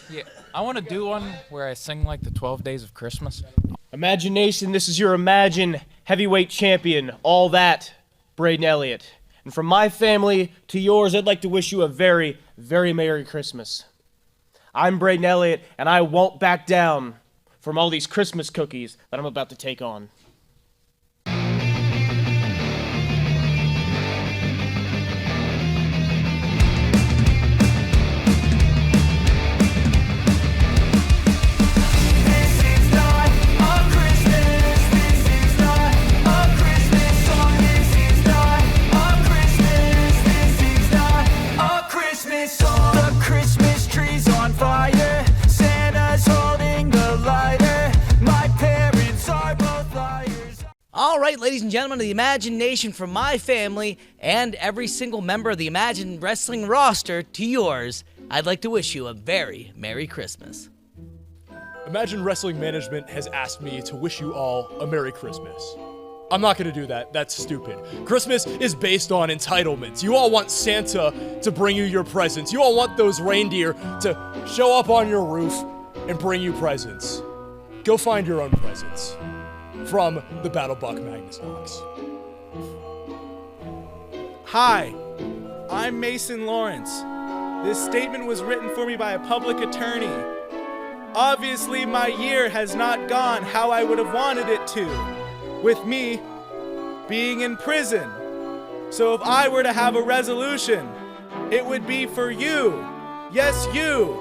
Yeah, I want to do one where I sing like the 12 Days of Christmas. Imagination, this is your Imagine heavyweight champion, all that, Braden Elliott. And from my family to yours, I'd like to wish you a very, very Merry Christmas. I'm Braden Elliott, and I won't back down from all these Christmas cookies that I'm about to take on. All right, ladies and gentlemen of the Imagination, from my family and every single member of the Imagine Wrestling roster to yours, I'd like to wish you a very Merry Christmas. Imagine Wrestling Management has asked me to wish you all a Merry Christmas. I'm not going to do that. That's stupid. Christmas is based on entitlements. You all want Santa to bring you your presents. You all want those reindeer to show up on your roof and bring you presents. Go find your own presents. From the Battlebuck Magnus Knox. Hi, I'm Mason Lawrence. This statement was written for me by a public attorney. Obviously, my year has not gone how I would have wanted it to, with me being in prison. So if I were to have a resolution, it would be for you, yes you,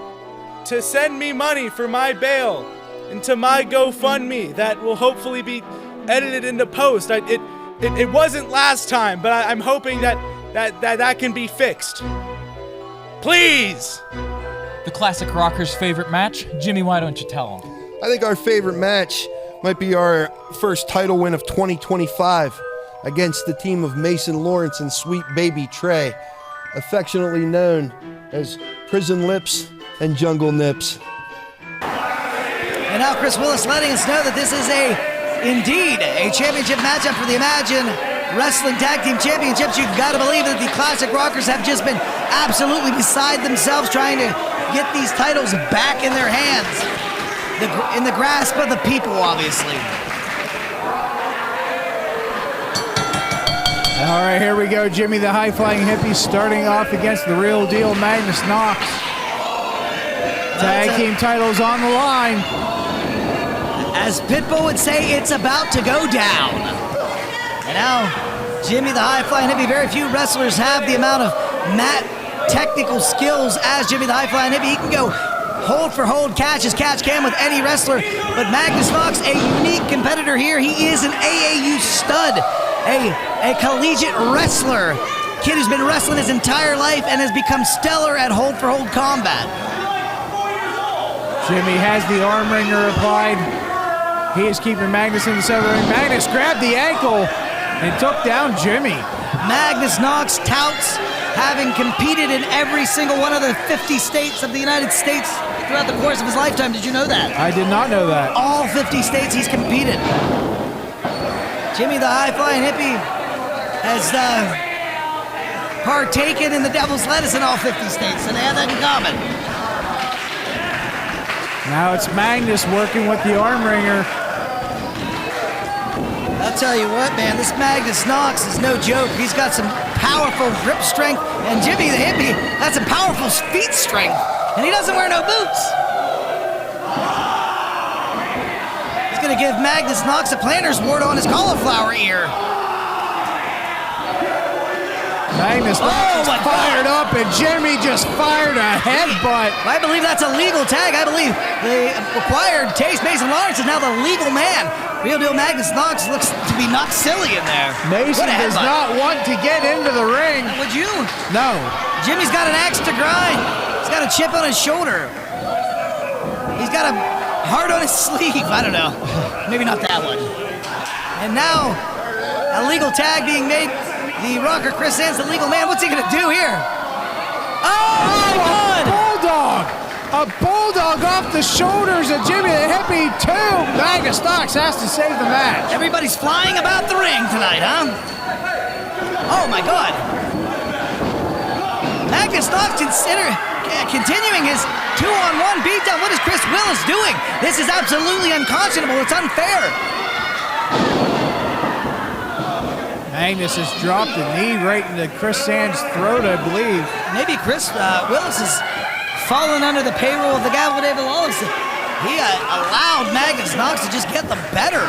to send me money for my bail into my GoFundMe that will hopefully be edited into post. It wasn't last time, but I'm hoping that can be fixed. Please! The Classic Rockers' favorite match? Jimmy, why don't you tell them? I think our favorite match might be our first title win of 2025 against the team of Mason Lawrence and Sweet Baby Trey, affectionately known as Prison Lips and Jungle Nips. And now Chris Willis letting us know that this is indeed a championship matchup for the Imagine Wrestling Tag Team Championships. You've got to believe that the Classic Rockers have just been absolutely beside themselves trying to get these titles back in their hands. In the grasp of the people, obviously. All right, here we go. Jimmy the High-Flying Hippie starting off against the real deal Magnus Knox. Tag team titles on the line. As Pitbull would say, it's about to go down. And now, Jimmy the High-Flying Hippie, very few wrestlers have the amount of mat technical skills as Jimmy the High-Flying Hippie. He can go hold for hold, catch as catch can with any wrestler. But Magnus Knox, a unique competitor here. He is an AAU stud, a collegiate wrestler. Kid who's been wrestling his entire life and has become stellar at hold for hold combat. Jimmy has the arm wringer applied. He is keeping Magnus in the center ring. Magnus grabbed the ankle and took down Jimmy. Magnus Knox touts having competed in every single one of the 50 states of the United States throughout the course of his lifetime. Did you know that? I did not know that. All 50 states he's competed. Jimmy the High-Flying Hippie has partaken in the Devil's Lettuce in all 50 states, and they have that in common. Now it's Magnus working with the arm wringer. I'll tell you what, man, this Magnus Knox is no joke. He's got some powerful grip strength, and Jimmy the Hippie has some powerful feet strength, and he doesn't wear no boots. He's gonna give Magnus Knox a planter's wart on his cauliflower ear. Magnus Knox is fired up, and Jimmy just fired a headbutt. I believe that's a legal tag. I believe the required taste Mason Lawrence is now the legal man. Real deal Magnus Knox looks to be knocked silly in there. Mason does not want to get into the ring. Would you? No. Jimmy's got an axe to grind. He's got a chip on his shoulder. He's got a heart on his sleeve. I don't know. Maybe not that one. And now, a legal tag being made. The rocker Chris Sands, the legal man. What's he gonna do here? Oh, my God! A bulldog off the shoulders of Jimmy the Hippie, too. Magnus Knox has to save the match. Everybody's flying about the ring tonight, huh? Oh, my God. Magnus Knox continuing his 2-on-1 beatdown. What is Chris Willis doing? This is absolutely unconscionable. It's unfair. Magnus has dropped a knee right into Chris Sands' throat, I believe. Maybe Chris Willis has fallen under the payroll of the Gavel de Veloz. He allowed Magnus Knox to just get the better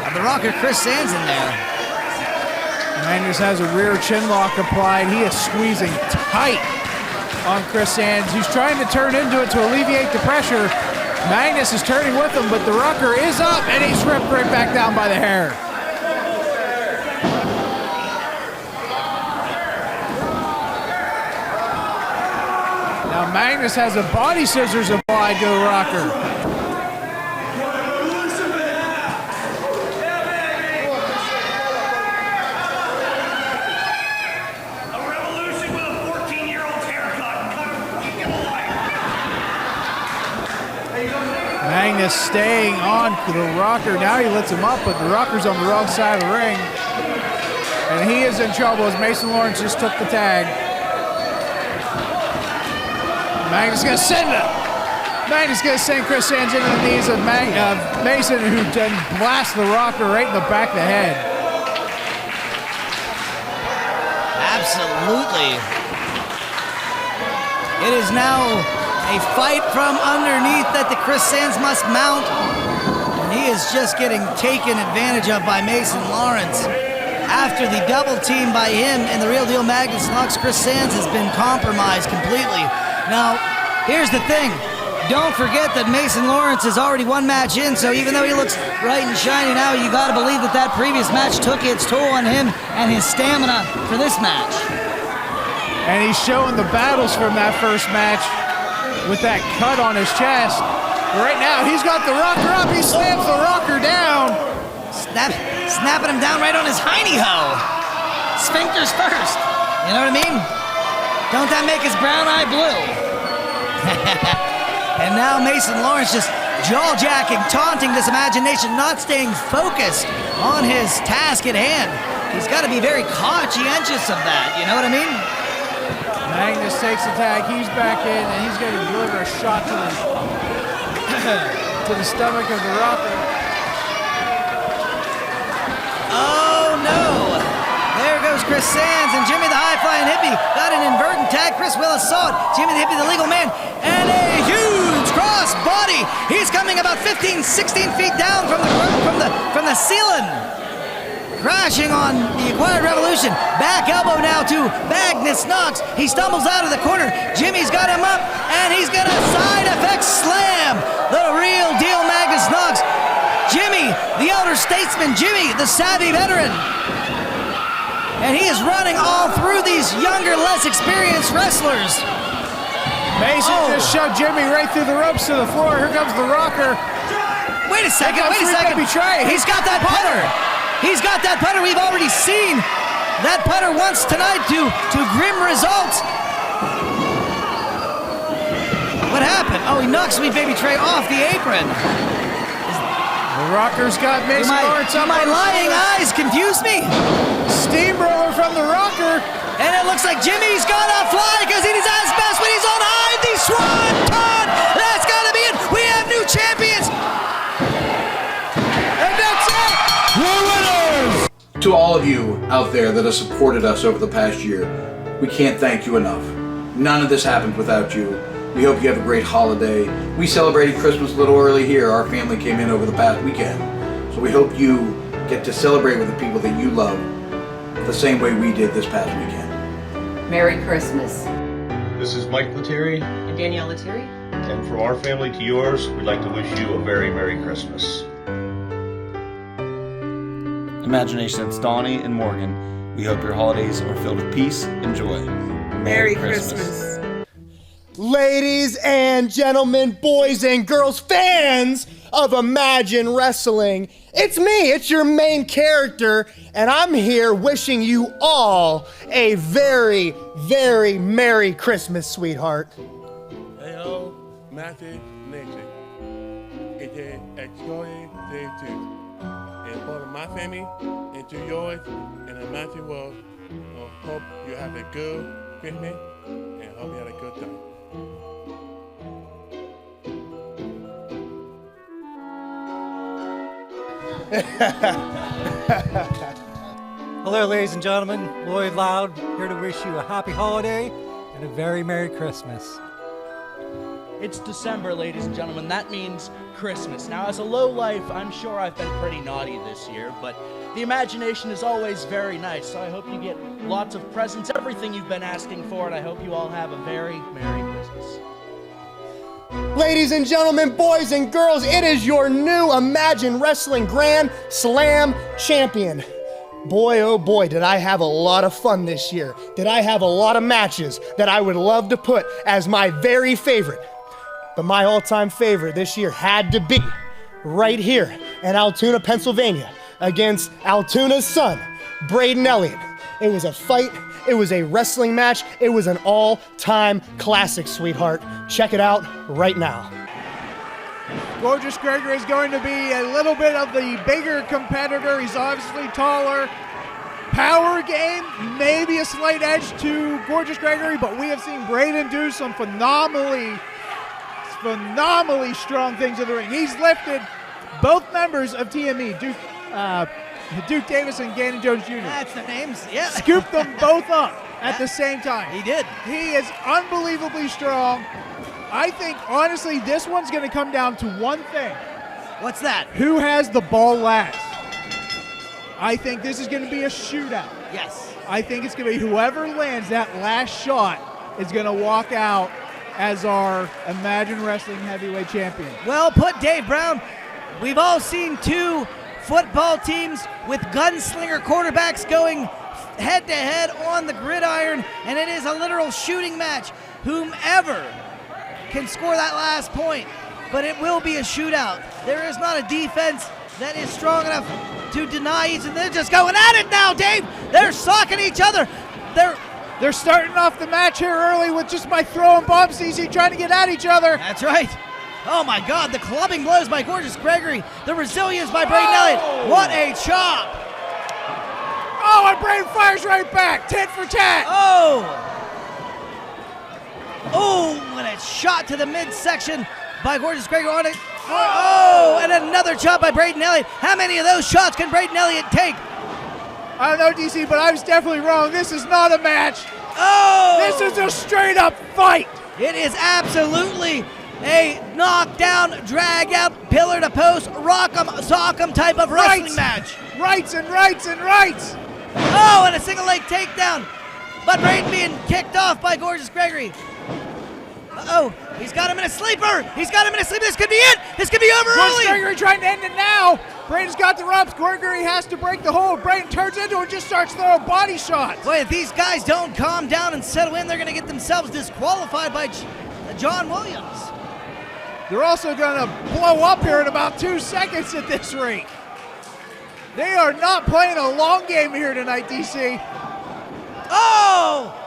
of the rocker Chris Sands in there. Magnus has a rear chin lock applied. He is squeezing tight on Chris Sands. He's trying to turn into it to alleviate the pressure. Magnus is turning with him, but the rocker is up, and he's ripped right back down by the hair. Now Magnus has a body scissors applied to the rocker. Magnus staying on the rocker. Now he lets him up, but the rocker's on the wrong side of the ring. And he is in trouble as Mason Lawrence just took the tag. Magnus gonna send it. Magnus gonna send Chris Sands into the knees of Mason, who then blasts the rocker right in the back of the head. Absolutely. It is now a fight from underneath that the Chris Sands must mount. And he is just getting taken advantage of by Mason Lawrence. After the double team by him and the Real Deal Magnus Knox, Chris Sands has been compromised completely. Now, here's the thing. Don't forget that Mason Lawrence is already one match in, so even though he looks bright and shiny now, you gotta believe that that previous match took its toll on him and his stamina for this match. And he's showing the battles from that first match with that cut on his chest. Right now, he's got the rocker up. He slams the rocker down. Snapping him down right on his hiney-ho. Sphincters first. You know what I mean? Don't that make his brown eye blue? And now Mason Lawrence just jaw-jacking, taunting this imagination, not staying focused on his task at hand. He's got to be very conscientious of that, you know what I mean? Magnus takes the tag, he's back in, and he's going to deliver a shot to the stomach of the rocker. Oh no! There goes Chris Sands, and Jimmy the High-Flying Hippie got an inverted tag. Chris Willis saw it. Jimmy the Hippie, the legal man, and a huge cross body. He's coming about 15, 16 feet down from the ceiling. Crashing on the Acquired Revolution. Back elbow now to Magnus Knox. He stumbles out of the corner. Jimmy's got him up, and he's gonna side effect slam the Real Deal Magnus Knox. Jimmy, the elder statesman, Jimmy, the savvy veteran. And he is running all through these younger, less experienced wrestlers. Mason just shoved Jimmy right through the ropes to the floor. Here comes the rocker. Wait a second. He's got that putter. He's got that putter. We've already seen that putter once tonight to grim results. What happened? Oh, he knocks Sweet Baby Trey off the apron. The rocker's got Mason Lawrence up. My lying eyes confuse me. Steamroller from the rocker. And it looks like Jimmy's gonna fly because he's at his best when he's on high. The Swanton! That's gotta be it. We have new champions. And that's it. We're winners. To all of you out there that have supported us over the past year, we can't thank you enough. None of this happened without you. We hope you have a great holiday. We celebrated Christmas a little early here. Our family came in over the past weekend. So we hope you get to celebrate with the people that you love the same way we did this past weekend. Merry Christmas. This is Mike Lettieri. And Danielle Lettieri. And from our family to yours, we'd like to wish you a very Merry Christmas. Imagination, it's Donnie and Morgan. We hope your holidays are filled with peace and joy. Merry Christmas. Ladies and gentlemen, boys and girls, fans of Imagine Wrestling, it's me, it's your main character, and I'm here wishing you all a very, very Merry Christmas, sweetheart. Hello, Matthew Nation. It is a joy day too. And for my family and to yours and the Matthew world, I hope you have a good Christmas and hope you have a good time. Hello, ladies and gentlemen. Lloyd Loud here to wish you a happy holiday and a very Merry Christmas. It's December, ladies and gentlemen. That means Christmas. Now, as a lowlife, I'm sure I've been pretty naughty this year, but the imagination is always very nice, so I hope you get lots of presents, everything you've been asking for, and I hope you all have a very Merry Christmas. Ladies and gentlemen, boys and girls, it is your new Imagine Wrestling Grand Slam champion. Boy, oh boy, did I have a lot of fun this year. Did I have a lot of matches that I would love to put as my very favorite. But my all-time favorite this year had to be right here in Altoona, Pennsylvania, against Altoona's son, Braden Elliott. It was a fight, it was a wrestling match, it was an all-time classic, sweetheart. Check it out right now. Gorgeous Gregory is going to be a little bit of the bigger competitor. He's obviously taller. Power game, maybe a slight edge to Gorgeous Gregory, but we have seen Braden do some phenomenally strong things in the ring. He's lifted both members of TME, Duke Davis and Gannon Jones Jr. That's the names, yeah. Scooped them both up at the same time. He did. He is unbelievably strong. I think, honestly, this one's going to come down to one thing. What's that? Who has the ball last? I think this is going to be a shootout. Yes. I think it's going to be whoever lands that last shot is going to walk out as our Imagine Wrestling Heavyweight Champion. Well put, Dave Brown. We've all seen two football teams with gunslinger quarterbacks going head-to-head on the gridiron, and it is a literal shooting match. Whomever can score that last point, but it will be a shootout. There is not a defense that is strong enough to deny each, and they're just going at it now, Dave. They're socking each other. They're starting off the match here early with just by throwing bombs, CC, trying to get at each other. That's right. Oh my God, the clubbing blows by Gorgeous Gregory. The resilience by Braden Elliott. What a chop. Oh, and Braden fires right back, tit for tat. Oh, and a shot to the midsection by Gorgeous Gregory on it. Oh, and another chop by Braden Elliott. How many of those shots can Braden Elliott take? I don't know, DC, but I was definitely wrong. This is not a match. Oh! This is a straight up fight. It is absolutely a knockdown, drag out, pillar to post, rock 'em, sock 'em type of wrestling match. Rights and rights and rights. Oh, and a single leg takedown. But Braden being kicked off by Gorgeous Gregory. Uh-oh, he's got him in a sleeper. He's got him in a sleeper. This could be it. This could be over Gorgeous early. Gregory trying to end it now. Braden's got the ropes. Gregory has to break the hold. Braden turns into it and just starts throwing body shots. Boy, if these guys don't calm down and settle in, they're going to get themselves disqualified by John Williams. They're also going to blow up here in about 2 seconds at this rate. They are not playing a long game here tonight, DC. Oh!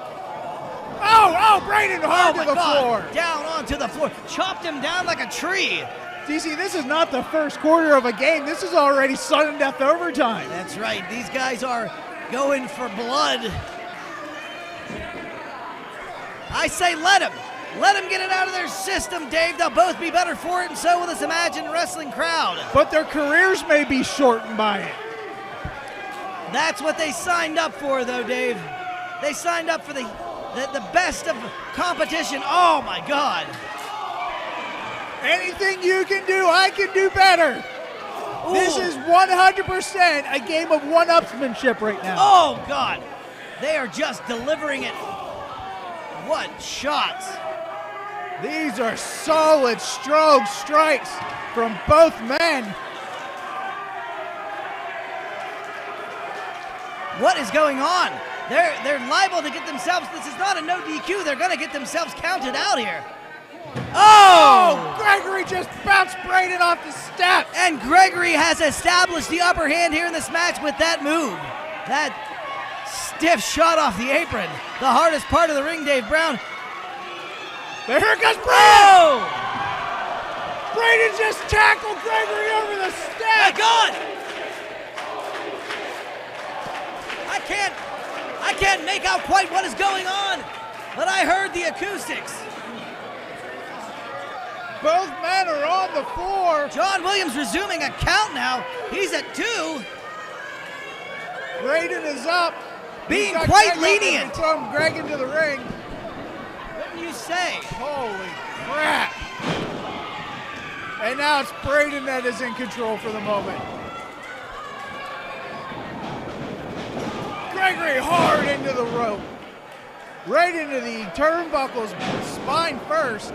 Oh, Braden hard to the floor. Down onto the floor. Chopped him down like a tree. DC, this is not the first quarter of a game. This is already sudden death overtime. That's right. These guys are going for blood. I say let them. Let them get it out of their system, Dave. They'll both be better for it, and so will this Imagine Wrestling crowd. But their careers may be shortened by it. That's what they signed up for, though, Dave. They signed up for the best of competition. Oh, my God. Anything you can do, I can do better. Ooh. This is 100% a game of one-upsmanship right now. Oh, God. They are just delivering it. What shots. These are solid, strong strikes from both men. What is going on? They're liable to get themselves, this is not a no DQ, they're going to get themselves counted out here. Oh! Gregory just bounced Braden off the steps. And Gregory has established the upper hand here in this match with that move. That stiff shot off the apron. The hardest part of the ring, Dave Brown. But here comes Braden! Oh! Braden just tackled Gregory over the steps. My God! I can't make out quite what is going on, but I heard the acoustics. Both men are on the floor. John Williams resuming a count now. He's at 2. Braden is up. Being He's got quite Greg up lenient. and throwing Greg into the ring. Wouldn't you say? Holy crap. And now it's Braden that is in control for the moment. Gregory hard into the rope. Right into the turnbuckles, spine first.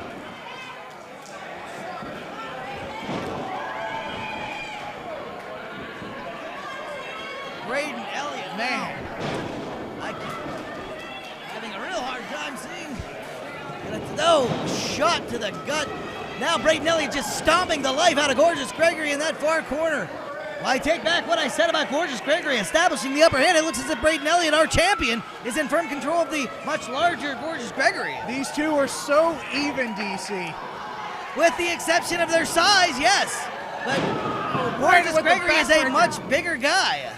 Braden Elliott, man. I'm having a real hard time seeing. Shot to the gut. Now Braden Elliott just stomping the life out of Gorgeous Gregory in that far corner. Well, I take back what I said about Gorgeous Gregory establishing the upper hand. It looks as if Braden Elliott, our champion, is in firm control of the much larger Gorgeous Gregory. These two are so even, DC. With the exception of their size, yes. But Gorgeous Gregory is a much bigger guy.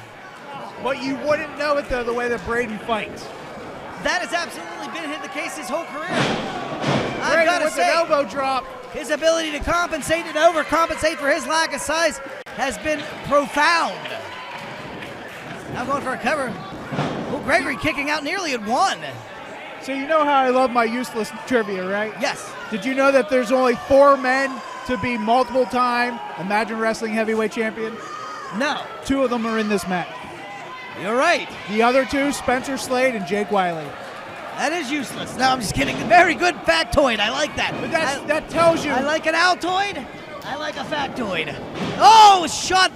But you wouldn't know it, though, the way that Braden fights. That has absolutely been the case his whole career. I've Braden got to with say, an elbow drop. His ability to compensate and overcompensate for his lack of size has been profound. Now going for a cover. Oh, Gregory kicking out nearly at 1. So you know how I love my useless trivia, right? Yes. Did you know that there's only 4 men to be multiple-time Imagine Wrestling heavyweight champion? No. 2 of them are in this match. You're right. The other 2, Spencer Slade and Jake Wiley. That is useless. No, I'm just kidding. Very good factoid. I like that. But that tells you. I like an Altoid. I like a factoid. Oh, shot.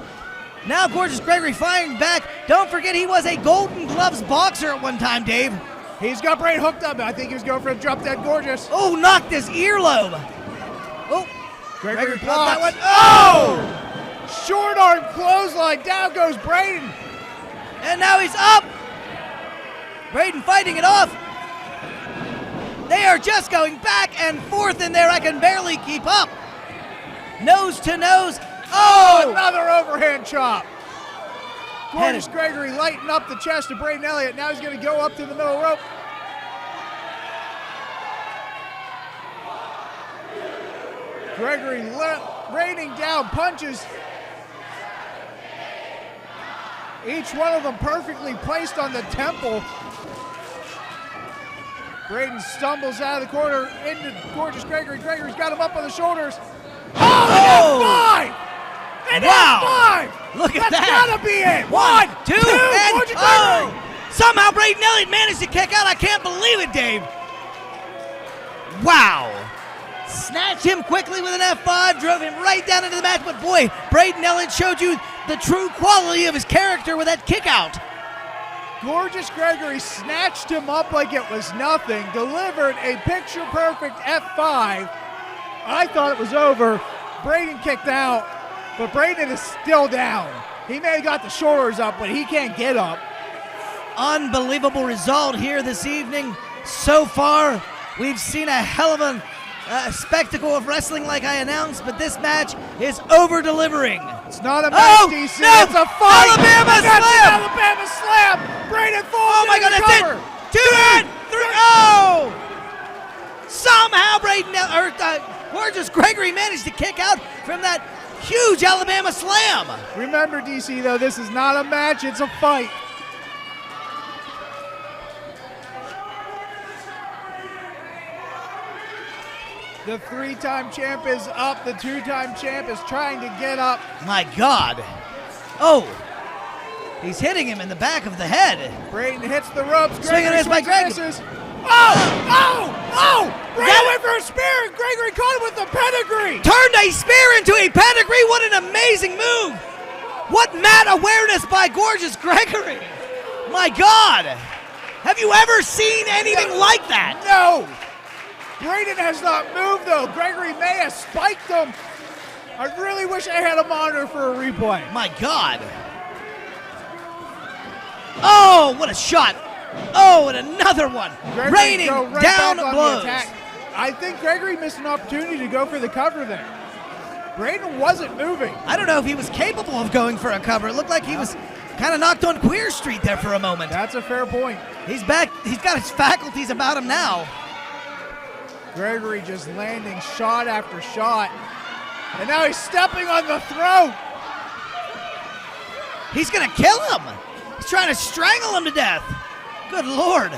Now Gorgeous Gregory firing back. Don't forget he was a Golden Gloves boxer at one time, Dave. He's got Braden hooked up. I think he was going for a drop dead Gorgeous. Oh, knocked his earlobe. Oh, Gregory blocked that one. Oh! Short arm clothesline. Down goes Braden. And now he's up. Braden fighting it off. They are just going back and forth in there. I can barely keep up. Nose to nose. Oh! Another overhand chop. Gorgeous Gregory lighting up the chest of Braden Elliott. Now he's going to go up to the middle rope. Gregory raining down punches. Each one of them perfectly placed on the temple. Braden stumbles out of the corner into Gorgeous Gregory. Gregory's got him up on the shoulders. Oh, an F5! An F5! Look at That's that. gotta be it. 1, 2, and Gorgeous Gregory. Somehow Braden Elliott managed to kick out. I can't believe it, Dave. Wow. Snatched him quickly with an F5, drove him right down into the match. But boy, Braden Elliott showed you the true quality of his character with that kick out. Gorgeous Gregory snatched him up like it was nothing, delivered a picture-perfect F5. I thought it was over. Braden kicked out, but Braden is still down. He may have got the shoulders up, but he can't get up. Unbelievable result here this evening. So far, we've seen a hell of a spectacle of wrestling like I announced, but this match is over-delivering. It's not a match, DC. No. It's a fight. Alabama That's slam. an Alabama slam. Braden falls. Oh my God, into that's cover. it. 2 and 3. Oh! Somehow Gorgeous Gregory managed to kick out from that huge Alabama slam. Remember, DC, though, this is not a match. It's a fight. The 3-time champ is up. The 2-time champ is trying to get up. My God. Oh. He's hitting him in the back of the head. Braden hits the ropes. Swinging Gregory his by Greg. misses. Oh! Braden went for a spear, and Gregory caught him with the pedigree. Turned a spear into a pedigree. What an amazing move. What mat awareness by Gorgeous Gregory. My God. Have you ever seen anything like that? No. Braden has not moved, though. Gregory may have spiked him. I really wish I had a monitor for a replay. My God. Oh, what a shot. Oh, and another one. Gregory Raining right down back on blows. the attack. I think Gregory missed an opportunity to go for the cover there. Braden wasn't moving. I don't know if he was capable of going for a cover. It looked like he was kind of knocked on Queer Street there for a moment. That's a fair point. He's back. He's got his faculties about him now. Gregory just landing shot after shot. And now he's stepping on the throat. He's gonna kill him. He's trying to strangle him to death. Good Lord.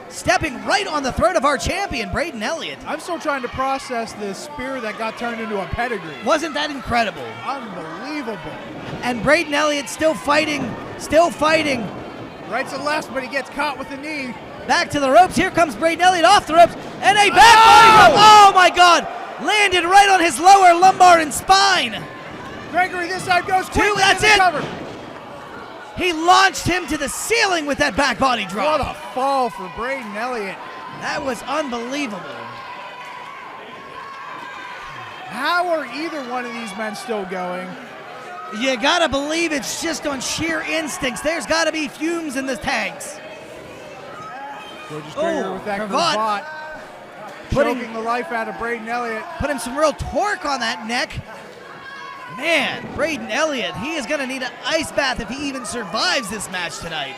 Stepping right on the throat of our champion, Braden Elliott. I'm still trying to process this spear that got turned into a pedigree. Wasn't that incredible? Unbelievable. And Braden Elliott still fighting. Right to left, but he gets caught with the knee. Back to the ropes. Here comes Braden Elliott off the ropes. And a back body drop. Oh my God. Landed right on his lower lumbar and spine. Gregory this side goes quickly. Two, that's it. Cover. He launched him to the ceiling with that back body drop. What a fall for Braden Elliott. That was unbelievable. How are either one of these men still going? You gotta believe it's just on sheer instincts. There's gotta be fumes in the tanks. Gorgeous Gregory with that cravat. Choking the life out of Braden Elliott. Putting some real torque on that neck. Man, Braden Elliott, he is gonna need an ice bath if he even survives this match tonight.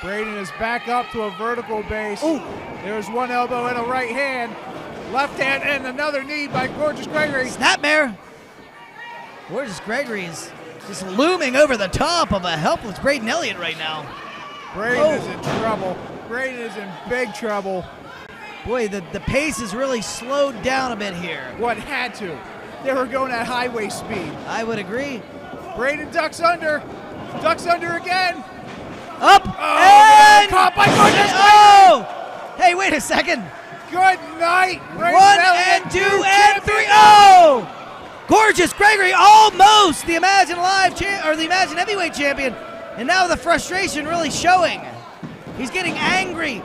Braden is back up to a vertical base. Ooh. There's one elbow and a right hand. Left hand and another knee by Gorgeous Gregory. Snapmare. Gorgeous Gregory is just looming over the top of a helpless Braden Elliott right now. Braden is in trouble. Braden is in big trouble. Boy, the pace is really slowed down a bit here. What had to. They were going at highway speed. I would agree. Braden ducks under. Ducks under again. Up. And caught by Gorgeous Gregory. Oh! Hey, wait a second. Good night. Braden 1 Elliott, and 2 and 3. Oh! Gorgeous Gregory, almost the Imagine the Imagine Heavyweight Champion, and now the frustration really showing. He's getting angry.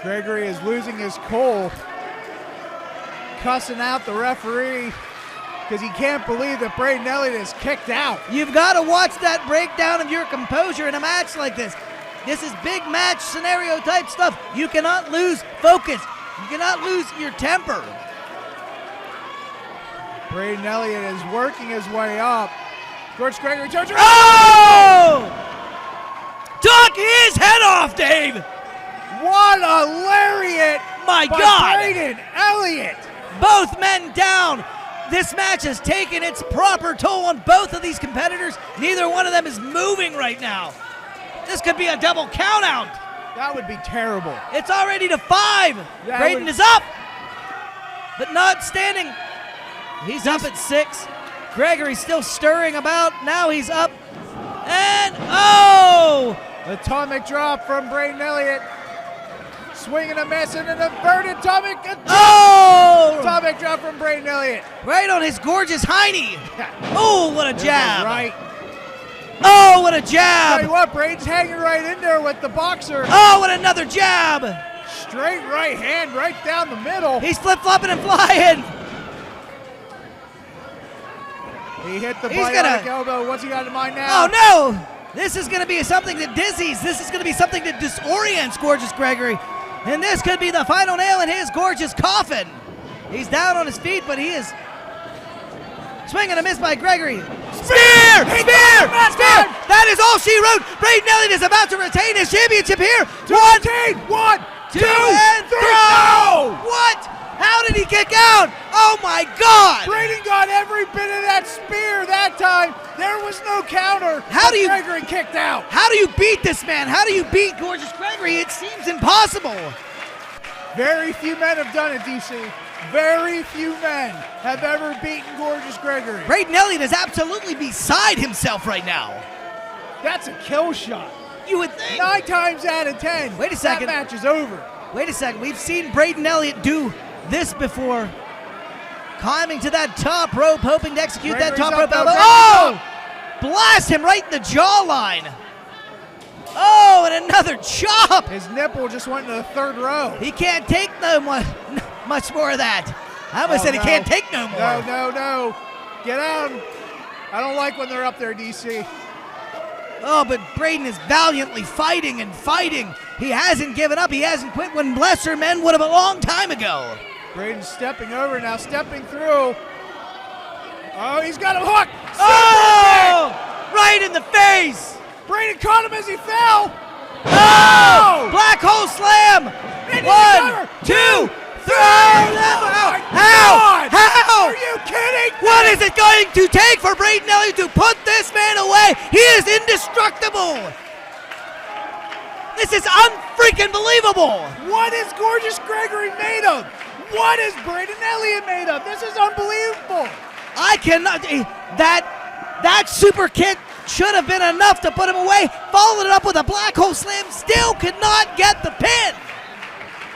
Gregory is losing his cool, cussing out the referee because he can't believe that Braden Elliott is kicked out. You've got to watch that breakdown of your composure in a match like this. This is big match scenario type stuff. You cannot lose focus. You cannot lose your temper. Braden Elliott is working his way up. Gorgeous Gregory turns around. Oh! Took his head off, Dave. What a lariat! My by God! Braden Elliott. Both men down. This match has taken its proper toll on both of these competitors. Neither one of them is moving right now. This could be a double count out. That would be terrible. It's already to 5. Braden is up, but not standing. He's up at 6. Gregory's still stirring about. Now he's up. And oh! Atomic drop from Braden Elliott. Swinging a miss and an inverted atomic. Oh! Atomic drop from Braden Elliott. Right on his gorgeous hiney. Oh, what a jab. Right. Oh, what a jab. Tell you what, Braden's hanging right in there with the boxer. Oh, what another jab. Straight right hand right down the middle. He's flip-flopping and flying. He hit the bionic elbow. What's he got in mind now? Oh, no. This is going to be something that dizzies. This is going to be something that disorients Gorgeous Gregory. And this could be the final nail in his gorgeous coffin. He's down on his feet, but he is swinging a miss by Gregory. Spear! Spear! Spear! That is all she wrote. Braden Elliott is about to retain his championship here. 1, 2, and 3. No! What? How did he kick out? Oh my God! Braden got every bit of that spear that time. There was no counter. How do you? Gregory kicked out. How do you beat this man? How do you beat Gorgeous Gregory? It seems impossible. Very few men have done it, DC. Very few men have ever beaten Gorgeous Gregory. Braden Elliott is absolutely beside himself right now. That's a kill shot. You would think. 9 times out of 10. Wait a second. That match is over. Wait a second. We've seen Braden Elliott do this before. Climbing to that top rope, hoping to execute that top rope elbow. Oh! Blast him right in the jawline. Oh, and another chop. His nipple just went to the 3rd row. He can't take much more of that. I almost said he can't take no more. No. Get down. I don't like when they're up there, DC. Oh, but Braden is valiantly fighting and fighting. He hasn't given up. He hasn't quit when lesser men would have a long time ago. Braden's stepping over now, stepping through. Oh, he's got a hook. Oh! Right in the face. Braden caught him as he fell. Oh! Black hole slam! 1, 2, 3! How? How? Are you kidding? What is it going to take for Braden Elliott to put this man away? He is indestructible! This is unfreaking believable! What is Gorgeous Gregory made of? What is Braden Elliott made of? This is unbelievable! I cannot. That super kick should have been enough to put him away. Followed it up with a black hole slam. Still could not get the pin.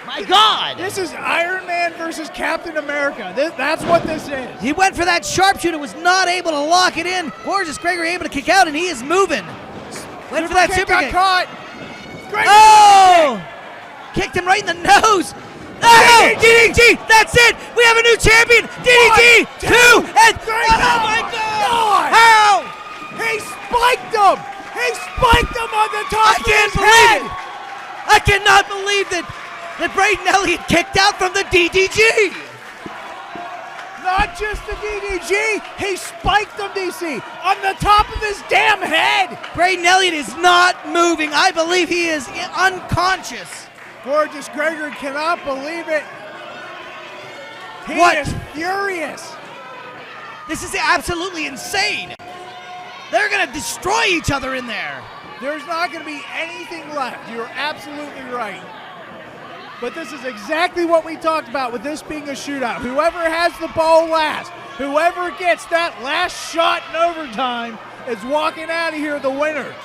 My God. This is Iron Man versus Captain America. That's what this is. He went for that sharpshooter, was not able to lock it in. Gorgeous Gregory able to kick out, and he is moving. Went for that super kick. Caught. Oh! Kicked him right in the nose. Oh, DDG, that's it. We have a new champion. DDG, 2, and oh my God! How? He spiked him. He spiked him on the top of his head. I cannot believe that Braden Elliott kicked out from the DDG. Not just the DDG, he spiked him, DC, on the top of his damn head. Braden Elliott is not moving. I believe he is unconscious. Gorgeous Gregory cannot believe it. He is furious. This is absolutely insane. They're going to destroy each other in there. There's not going to be anything left. You're absolutely right. But this is exactly what we talked about with this being a shootout. Whoever has the ball last, whoever gets that last shot in overtime is walking out of here the winner.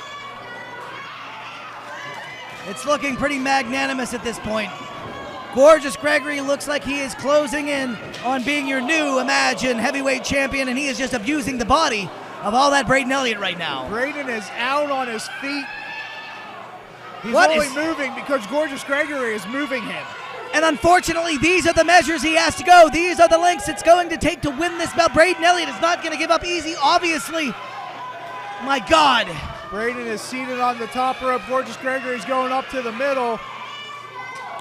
It's looking pretty magnanimous at this point. Gorgeous Gregory looks like he is closing in on being your new Imagine heavyweight champion, and he is just abusing the body of all that Braden Elliott right now. Braden is out on his feet. He's only moving because Gorgeous Gregory is moving him. And unfortunately, these are the measures he has to go. These are the lengths it's going to take to win this belt. Braden Elliott is not going to give up easy, obviously. My God. Braden is seated on the top rope. Gorgeous Gregory is going up to the middle.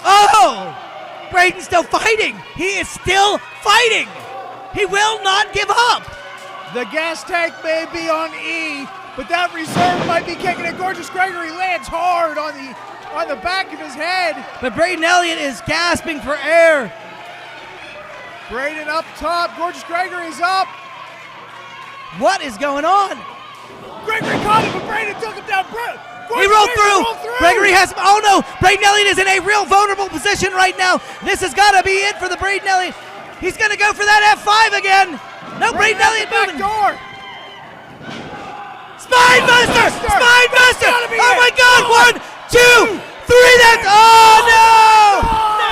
Oh! Braden's still fighting. He is still fighting. He will not give up. The gas tank may be on E, but that reserve might be kicking it. Gorgeous Gregory lands hard on the back of his head. But Braden Elliott is gasping for air. Braden up top. Gorgeous Gregory is up. What is going on? Gregory caught him, but Braden took him down. He rolled through. Gregory has, oh no, Braden Elliott is in a real vulnerable position right now. This has got to be it for the Braden Elliott. He's going to go for that F5 again. No, Braden Elliott moving. Door. Spine Buster! Spine Buster! Oh my God, 1, 2, 3, that's, oh no!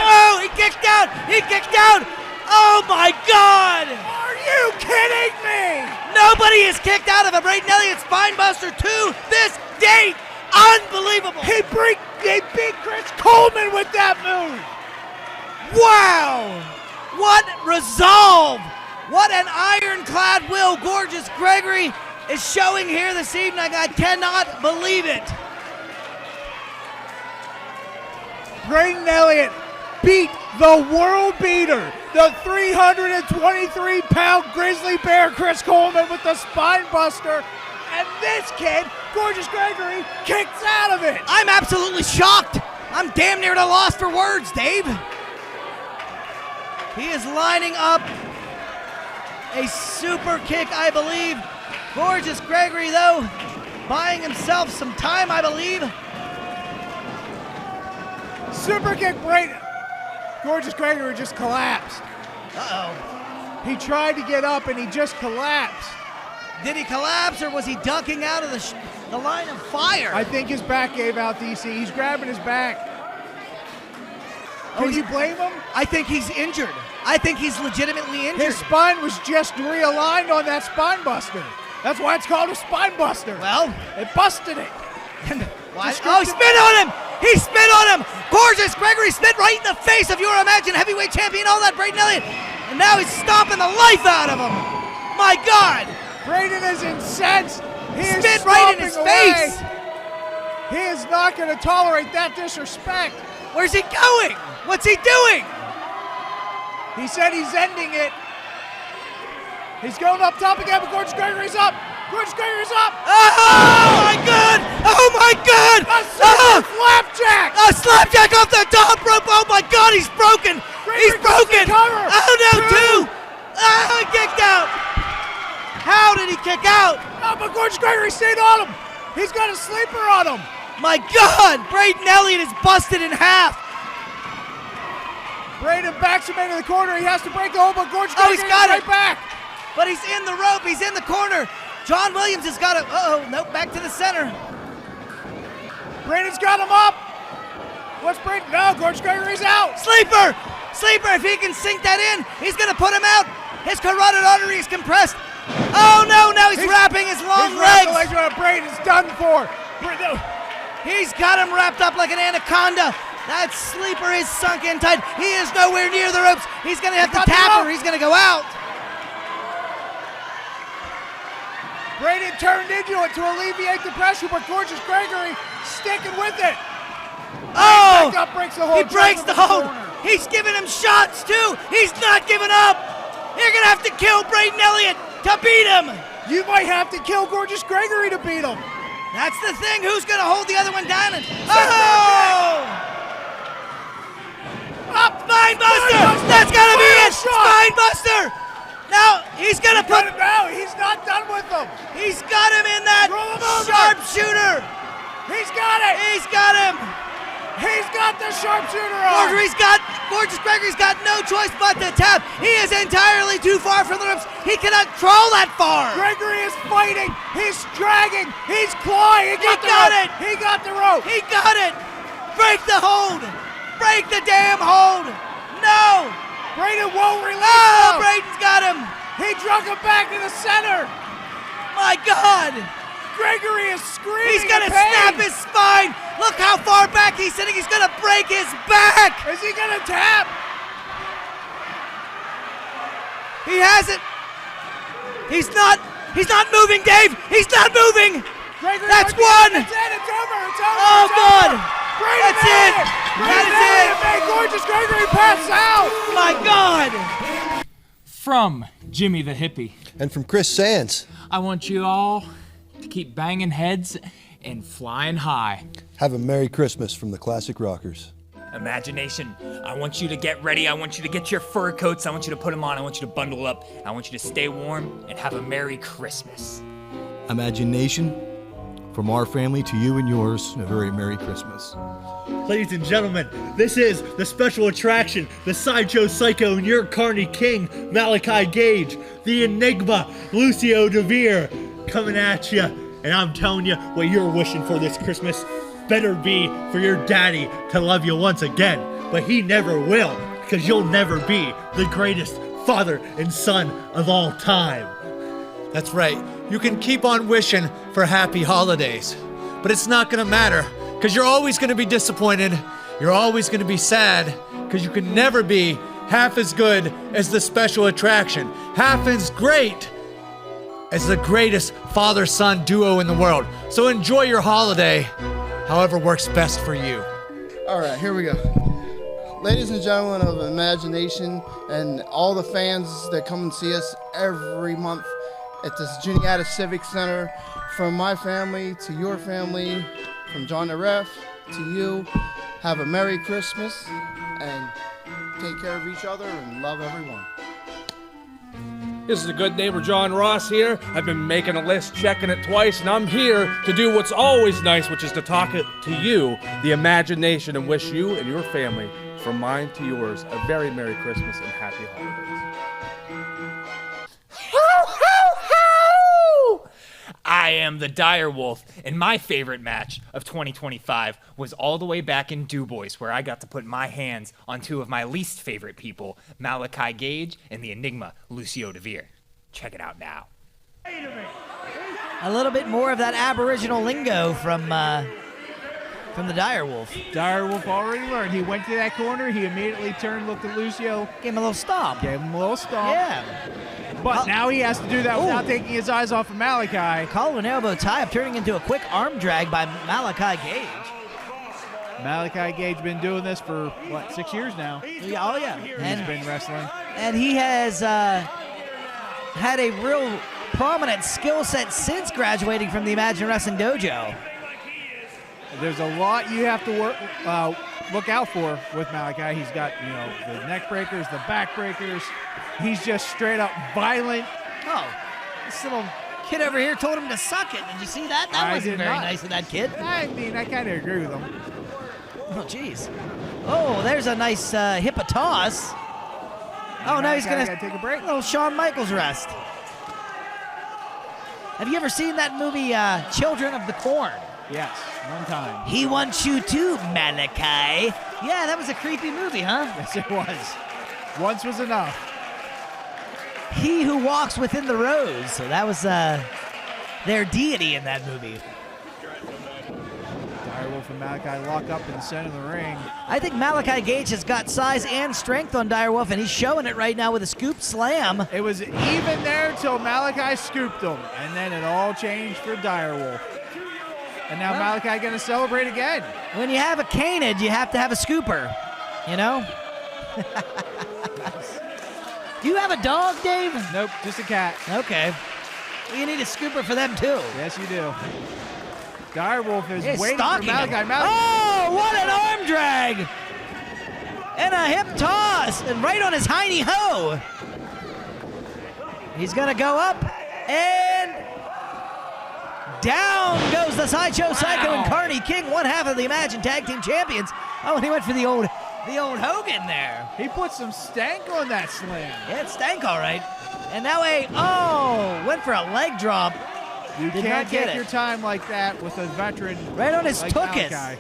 No, he kicked out, he kicked out. Oh my God! Are you kidding me? Nobody is kicked out of a Braden Elliott Spine Buster to this date. Unbelievable. He beat Chris Coleman with that move. Wow. What resolve. What an ironclad will Gorgeous Gregory is showing here this evening. I cannot believe it. Braden Elliott beat the world beater, the 323-pound grizzly bear Chris Coleman with the spine buster, and this kid, Gorgeous Gregory, kicks out of it. I'm absolutely shocked. I'm damn near at a loss for words, Dave. He is lining up a super kick, I believe. Gorgeous Gregory, though, buying himself some time, I believe. Super kick, Braden. Gorgeous Gregory just collapsed. Uh-oh. He tried to get up and he just collapsed. Did he collapse or was he ducking out of the line of fire? I think his back gave out, DC. He's grabbing his back. Can you blame him? I think he's injured. I think he's legitimately injured. His spine was just realigned on that spine buster. That's why it's called a spine buster. Well, it busted it. Oh, he spit on him! He spit on him! Gorgeous Gregory spit right in the face of your Imagine heavyweight champion, all that Braden Elliott. And now he's stomping the life out of him. My God! Braden is incensed. He spit right in his face. He is not going to tolerate that disrespect. Where's he going? What's he doing? He said he's ending it. He's going up top again, but Gorgeous Gregory's up. Gorgeous Gregory's up. Oh my God! Oh my God! A slapjack! A slapjack off the top rope! Oh my God, he's broken! He's broken! Oh no, two! Oh, he kicked out! How did he kick out? Oh, but Gorgeous Gregory stayed on him! He's got a sleeper on him! My God! Braden Elliott is busted in half! Braden backs him into the corner. He has to break the hold, but Gorgeous Gregory he's got right it! back! But he's in the rope, he's in the corner! John Williams has got it. Nope, back to the center. Braden's got him up! What's Braden? No, Gorgeous Gregory's out! Sleeper! Sleeper, if he can sink that in, he's gonna put him out! His carotid artery is compressed! Oh no, now he's wrapping his long legs! Braden's done for! He's got him wrapped up like an anaconda! That sleeper is sunk in tight. He is nowhere near the ropes. He's gonna have to tap or he's gonna go out. Braden turned into it to alleviate the pressure, but Gorgeous Gregory sticking with it. Oh! Back up, breaks the hold. He breaks the hold. He's giving him shots too. He's not giving up. You're gonna have to kill Braden Elliott to beat him. You might have to kill Gorgeous Gregory to beat him. That's the thing. Who's gonna hold the other one down? Oh! Up, Spinebuster! That's gotta be it. Spinebuster! Now he's gonna put him out. He's not done with him. He's got him in that sharpshooter. He's got it. He's got him. He's got the sharpshooter on. Gorgeous Gregory's got no choice but to tap. He is entirely too far from the ropes. He cannot crawl that far. Gregory is fighting. He's dragging. He's clawing. He got it. He got the rope. He got it. Break the hold. Break the damn hold. No. Braden won't release him. him. Braden's got him. He drug him back to the center. My God. Gregory is screaming. He's gonna snap his spine. Look how far back he's sitting. He's gonna break his back. Is he gonna tap? He hasn't. He's not moving, Dave. He's not moving. Gregory, that's one. It's over. It's over. Oh God. That's it. That is it. Made Gorgeous Gregory pass out. My God. From Jimmy the Hippie. And from Chris Sands. I want you all to keep banging heads and flying high. Have a Merry Christmas from the Classic Rockers. Imagination, I want you to get ready. I want you to get your fur coats. I want you to put them on. I want you to bundle up. I want you to stay warm and have a Merry Christmas. Imagination, from our family to you and yours, a very Merry Christmas. Ladies and gentlemen, this is the special attraction, the Sideshow Psycho and your Carney King, Malachi Gage, the Enigma, Lucio DeVere, coming at you. And I'm telling you, what you're wishing for this Christmas better be for your daddy to love you once again. But he never will, because you'll never be the greatest father and son of all time. That's right. You can keep on wishing for happy holidays, but it's not gonna matter, because you're always gonna be disappointed. You're always gonna be sad, because you can never be half as good as the special attraction, half as great as the greatest father-son duo in the world. So enjoy your holiday, however works best for you. All right, here we go. Ladies and gentlemen of Imagination and all the fans that come and see us every month at this Juniata Civic Center, from my family to your family, from John the Ref to you, have a Merry Christmas and take care of each other and love everyone. This is the good neighbor John Ross here. I've been making a list, checking it twice, and I'm here to do what's always nice, which is to talk it to you, the imagination, and wish you and your family, from mine to yours, a very Merry Christmas and Happy Holidays. Ho, ho, ho! I am the Direwolf, and my favorite match of 2025 was all the way back in Du Bois, where I got to put my hands on two of my least favorite people, Malachi Gage and the Enigma, Lucio DeVere. Check it out now. A little bit more of that Aboriginal lingo from the Direwolf. Direwolf already learned. He went to that corner. He immediately turned, looked at Lucio. Gave him a little stomp. Yeah. But now he has to do that without taking his eyes off of Malachi. Collar and elbow tie-up, turning into a quick arm drag by Malachi Gage. Malachi Gage been doing this for, 6 years now? Yeah, oh, yeah. He's been wrestling. And he has had a real prominent skill set since graduating from the Imagine Wrestling Dojo. There's a lot you have to look out for with Malachi. He's got, the neck breakers, the back breakers. He's just straight up violent. Oh, this little kid over here told him to suck it. Did you see that? That wasn't very nice of that kid. I mean, I kind of agree with him. Oh, jeez. Oh, there's a nice hip toss. Oh, now he's going to take a break. Little Shawn Michaels rest. Have you ever seen that movie, Children of the Corn? Yes, one time. He wants you too, Malachi. Yeah, that was a creepy movie, huh? Yes, it was. Once was enough. He who walks within the rose. So that was their deity in that movie. Direwolf and Malachi lock up in the center of the ring. I think Malachi Gage has got size and strength on Direwolf, and he's showing it right now with a scoop slam. It was even there till Malachi scooped him, and then it all changed for Direwolf. And now Malachi going to celebrate again. When you have a canid, you have to have a scooper, you know? Do you have a dog, Dave? Nope, just a cat. Okay. Well, you need a scooper for them, too. Yes, you do. Direwolf is waiting stalking for Malachi. him. Oh, what an arm drag! And a hip toss, and right on his hiney ho. He's going to go up, and down goes the Sideshow Psycho and Carney King, one half of the Imagine Tag Team Champions. Oh, and he went for the old Hogan there. He put some stank on that slam. Yeah, it stank all right. And now went for a leg drop. You Did can't not get take it. your time like that with a veteran. Right on his like tuchus. Malachi.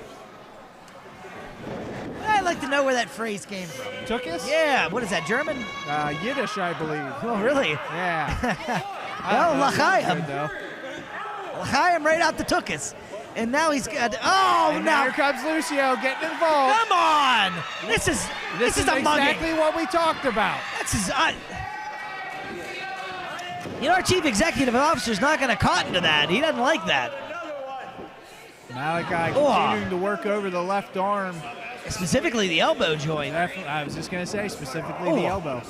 I'd like to know where that phrase came from. Tuchus? Yeah, what is that, German? Yiddish, I believe. Oh, really? Yeah. Well, L'chaim. L'chaim right out the tuchus. And now he's got, and now here comes Lucio getting involved. Come on! This is a exactly mugging. what we talked about. Our chief executive officer's not going to cotton to that. He doesn't like that. Malachi continuing to work over the left arm. Specifically the elbow joint. I was just going to say, specifically the elbow.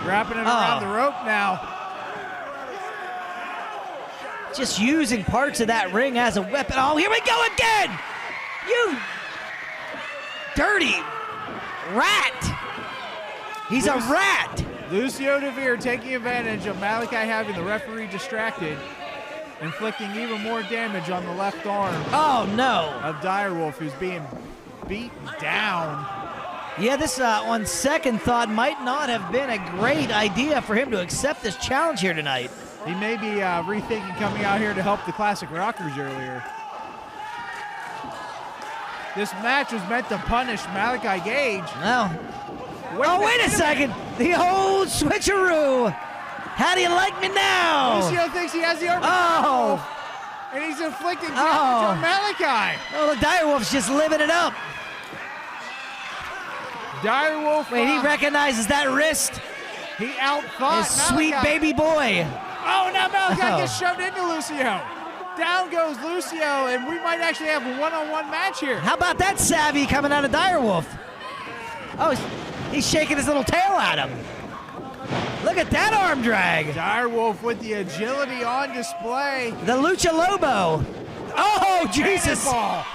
Wrapping it around the rope now. Just using parts of that ring as a weapon. Oh, here we go again! You dirty rat! He's a rat! Lucio DeVere taking advantage of Malachi having the referee distracted, inflicting even more damage on the left arm. Oh, no. Of Direwolf, who's being beaten down. Yeah, this, on second thought, might not have been a great idea for him to accept this challenge here tonight. He may be rethinking coming out here to help the Classic Rockers earlier. This match was meant to punish Malachi Gage. No. Wait a second. The old switcheroo. How do you like me now? Lucio thinks he has the arm. Oh. And he's inflicting damage on Malachi. Oh, look, Direwolf's just living it up. Direwolf. Wait, he recognizes that wrist. He outthought his sweet baby boy. Oh, now Malachi gets shoved into Lucio. Down goes Lucio, and we might actually have a one-on-one match here. How about that savvy coming out of Direwolf? Oh, he's shaking his little tail at him. Look at that arm drag. Direwolf with the agility on display. The Lucha Lobo. Oh, Jesus. Cannonball.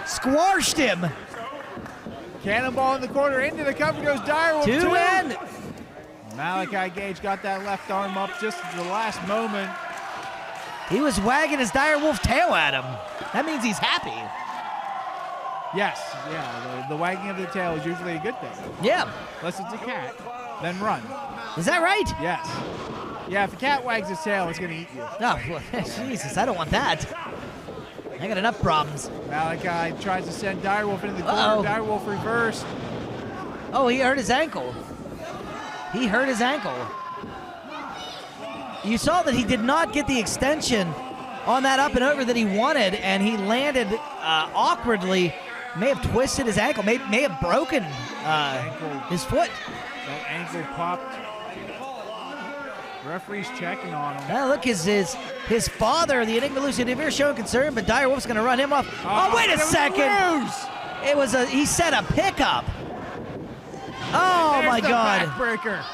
Squashed him. Cannonball in the corner. Into the cover goes Direwolf. Two in. Malachi Gage got that left arm up just at the last moment. He was wagging his Direwolf tail at him. That means he's happy. Yes, yeah, the wagging of the tail is usually a good thing. Yeah. Unless it's a cat, then run. Is that right? Yes. Yeah, if a cat wags its tail, it's going to eat you. Oh, Jesus, I don't want that. I got enough problems. Malachi tries to send Direwolf into the corner. Direwolf reversed. Oh, he hurt his ankle. He hurt his ankle. You saw that he did not get the extension on that up and over that he wanted, and he landed awkwardly. May have twisted his ankle, may have broken his foot. That ankle popped. Referee's checking on him. Now look, his father, the Enigma Lucio DeVere, showing concern, but Direwolf's going to run him off. Oh, wait a second! It was he set a pickup. Oh, there's my the God! Backbreaker.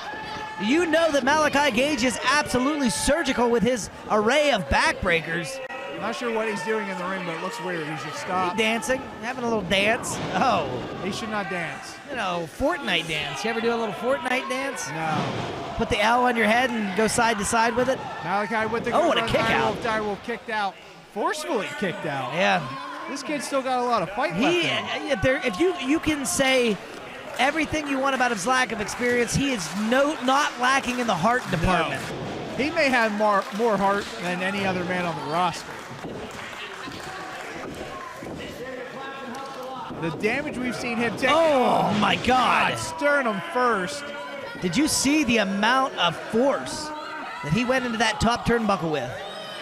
You know that Malachi Gage is absolutely surgical with his array of backbreakers. I'm not sure what he's doing in the ring, but it looks weird. He should stop. He dancing, having a little dance. Oh. He should not dance. You know, Fortnite dance. You ever do a little Fortnite dance? No. Put the L on your head and go side to side with it? Malachi with the Oh, what a kick out. Direwolf kicked out. Forcefully kicked out. Yeah. This kid's still got a lot of fight left in him. If you can say everything you want about his lack of experience, he is not lacking in the heart department. No. He may have more heart than any other man on the roster. The damage we've seen him take. Oh my God. Sternum first. Did you see the amount of force that he went into that top turnbuckle with?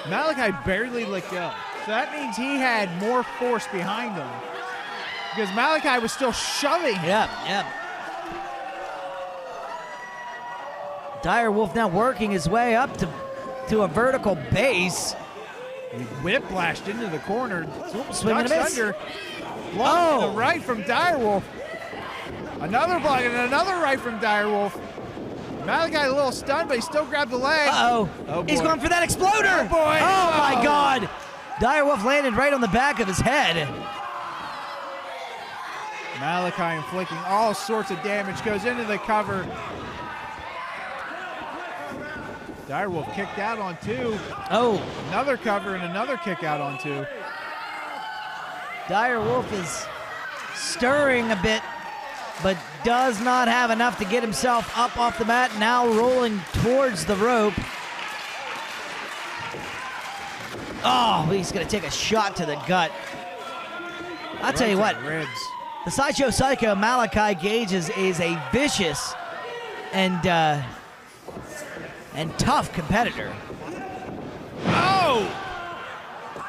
Malachi barely let go. So that means he had more force behind him. Because Malachi was still shoving him. Yeah. Direwolf now working his way up to a vertical base. He whiplashed into the corner. Swing and a miss. Under. Block to the right from Direwolf. Another block and another right from Direwolf. Malachi a little stunned, but he still grabbed the leg. Uh-oh. Oh, he's going for that exploder. Oh, boy. Oh, my God. Direwolf landed right on the back of his head. Malachi inflicting all sorts of damage. Goes into the cover. Direwolf kicked out on 2. Oh. Another cover and another kick out on 2. Direwolf is stirring a bit, but does not have enough to get himself up off the mat. Now rolling towards the rope. Oh, he's going to take a shot to the gut. I'll tell you what. Ribs. The Sideshow Psycho, Malachi Gage, is a vicious and tough competitor. Oh!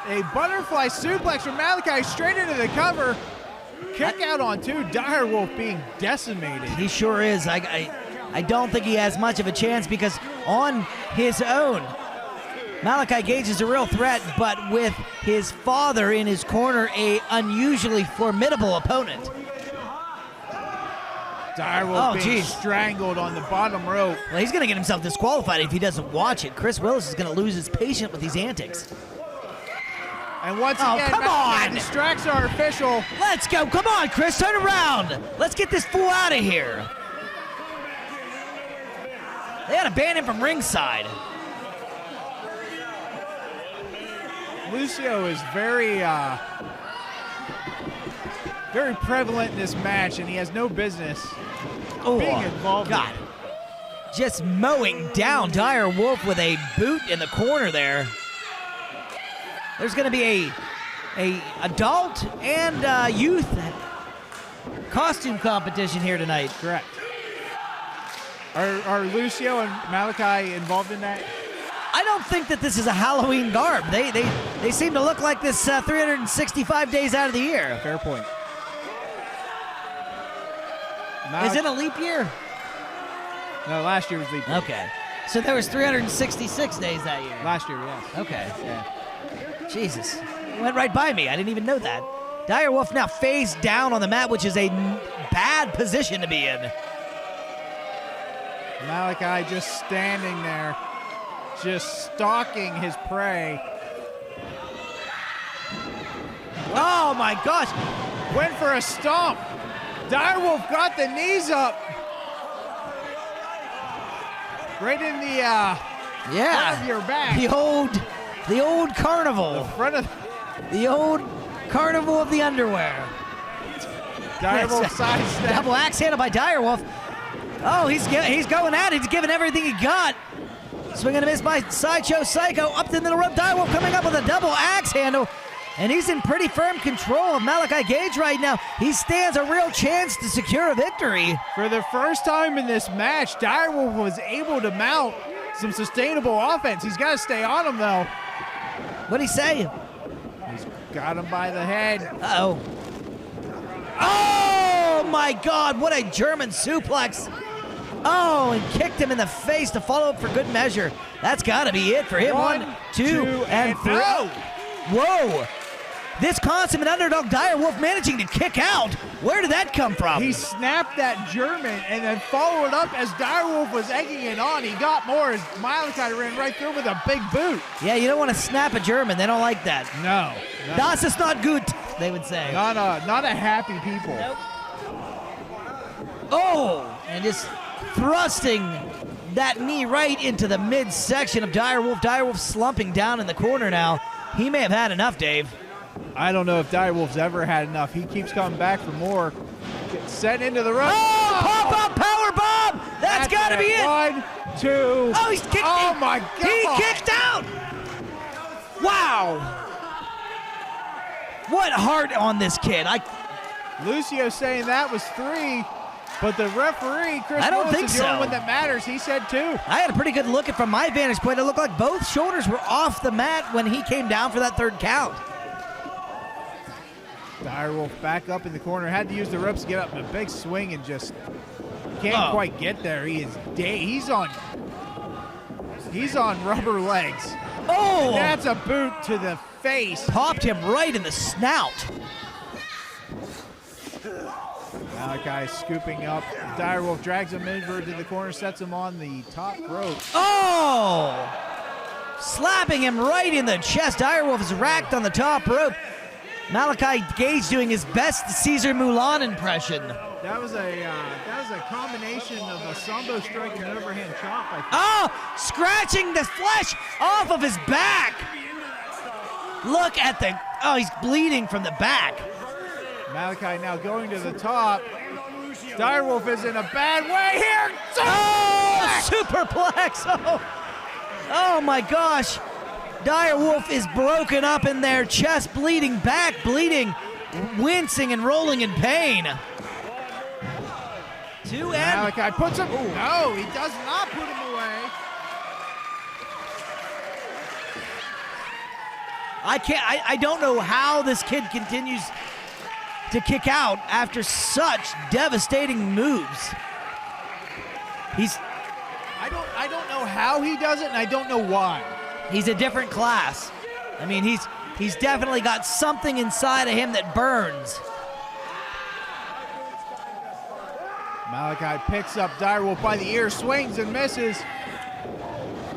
A butterfly suplex from Malachi straight into the cover. Kick out on 2. Direwolf being decimated. He sure is. I don't think he has much of a chance because on his own, Malachi Gage is a real threat, but with his father in his corner, a unusually formidable opponent. Direwolf being strangled on the bottom rope. Well, he's going to get himself disqualified if he doesn't watch it. Chris Willis is going to lose his patience with these antics. And once again, come on! Distracts our official. Let's go. Come on, Chris. Turn around. Let's get this fool out of here. They had to ban him from ringside. Lucio is very prevalent in this match, and he has no business being involved. God. Just mowing down Direwolf with a boot in the corner there. There's going to be a adult and youth costume competition here tonight. Correct. Are Lucio and Malachi involved in that? I don't think that this is a Halloween garb. They seem to look like this 365 days out of the year. Fair point. Is it a leap year? No, last year was leap year. Okay. So there was 366 days that year. Last year, yes. Okay. Yeah. Jesus. It went right by me. I didn't even know that. Direwolf now face down on the mat, which is a bad position to be in. Malachi just standing there, just stalking his prey. Oh my gosh! Went for a stomp. Direwolf got the knees up. Right in the front of your back. The old carnival. The front of the old carnival of the underwear. Direwolf sidestep. Double axe handle by Direwolf. Oh, he's going at it. He's giving everything he got. Swing and a miss by Sideshow Psycho. Up the middle rope. Direwolf coming up with a double axe handle. And he's in pretty firm control of Malachi Gage right now. He stands a real chance to secure a victory. For the first time in this match, Direwolf was able to mount some sustainable offense. He's got to stay on him, though. What'd he say? He's got him by the head. Uh-oh. Oh, my God. What a German suplex. Oh, and kicked him in the face to follow up for good measure. That's got to be it for him. One, two, and 3. No. Whoa. this consummate underdog Direwolf managing to kick out. Where did that come from? He snapped that German and then followed up as Direwolf was egging it on. He got more as Malachi ran right through with a big boot. Yeah, you don't want to snap a German. They don't like that. No. Das ist not gut, they would say. Not a happy people. Nope. Oh, and just thrusting that knee right into the midsection of Direwolf. Direwolf slumping down in the corner now. He may have had enough, Dave. I don't know if Direwolf's ever had enough. He keeps coming back for more. Gets sent into the rope. Oh, pop-up power bomb! That's got to be it. 1, 2. Oh, he's kicked. Oh, my God. He kicked out. Wow. What heart on this kid. Lucio saying that was 3. But the referee, Chris I don't Willis, think is so. the only one that matters. He said 2. I had a pretty good look at from my vantage point. It looked like both shoulders were off the mat when he came down for that 3rd count. Direwolf back up in the corner. Had to use the ropes to get up in a big swing and just can't quite get there. He's on rubber legs. Oh! And that's a boot to the face. Popped him right in the snout. Malachi scooping up. Direwolf drags him over to the corner, sets him on the top rope. Oh! Slapping him right in the chest. Direwolf is racked on the top rope. Malachi Gage doing his best Caesar Mulan impression. That was a combination of a sambo strike and an overhand chop, I think. Oh! Scratching the flesh off of his back. Look at oh, he's bleeding from the back. Malachi now going to the top. Direwolf is in a bad way here. Superplex. Oh my gosh. Direwolf is broken up in there, chest bleeding, back bleeding, wincing and rolling in pain. Malachi puts him. No, he does not put him away. I don't know how this kid continues to kick out after such devastating moves. I don't know how he does it, and I don't know why. He's a different class. I mean, he's definitely got something inside of him that burns. Malachi picks up Direwolf by the ear, swings and misses.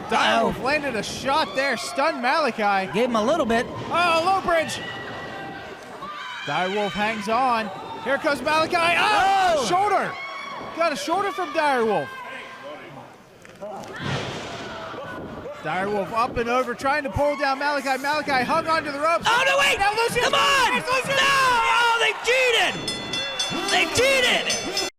Direwolf landed a shot there, stunned Malachi. Gave him a little bit. Oh, low bridge. Direwolf hangs on. Here comes Malachi. Oh! Shoulder. Got a shoulder from Direwolf. Direwolf up and over, trying to pull down Malachi. Malachi hung onto the ropes. Oh, no, wait! Now Lucius. Come on! No! Oh, they cheated! They cheated!